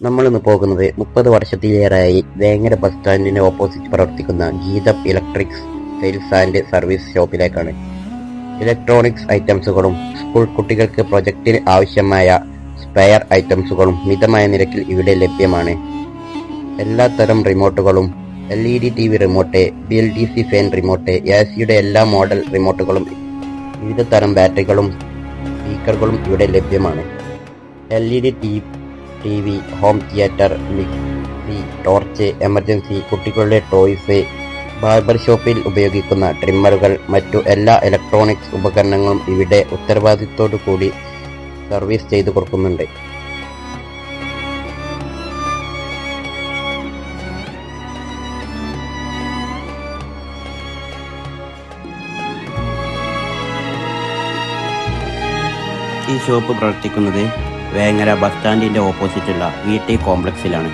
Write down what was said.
നമ്മളിന്ന് പോകുന്നത് 30 വർഷത്തിലേറെയായി വേങ്ങര ബസ് സ്റ്റാൻഡിന് ഓപ്പോസിറ്റ് പ്രവർത്തിക്കുന്ന Geetham electrics sales and service ഷോപ്പിലേക്കാണ്. ഇലക്ട്രോണിക്സ് ഐറ്റംസുകളും സ്കൂൾ കുട്ടികൾക്ക് പ്രൊജക്ടിന് ആവശ്യമായ സ്പെയർ ഐറ്റംസുകളും മിതമായ നിരക്കിൽ ഇവിടെ ലഭ്യമാണ്. എല്ലാത്തരം റിമോട്ടുകളും, LED TV remote, BLDC fan remote, AC-യുടെ എല്ലാ മോഡൽ റിമോട്ടുകളും, വിവിധ തരം ബാറ്ററികളും സ്പീക്കറുകളും ഇവിടെ ലഭ്യമാണ്. LED TV, home theatre, mixie, torch, emergency, കുട്ടികളുടെ ടോയ്സ്, ബാർബർ ഷോപ്പിൽ ഉപയോഗിക്കുന്ന ട്രിമ്മറുകൾ, മറ്റു എല്ലാ ഇലക്ട്രോണിക്സ് ഉപകരണങ്ങളും ഇവിടെ ഉത്തരവാദിത്തത്തോടു കൂടി സർവീസ് ചെയ്തു കൊടുക്കുന്നുണ്ട്. ഈ ഷോപ്പ് പ്രവർത്തിക്കുന്നത് വേങ്ങര ബസ് സ്റ്റാൻഡിന്റെ ഓപ്പോസിറ്റുള്ള VT കോംപ്ലക്സിലാണ്.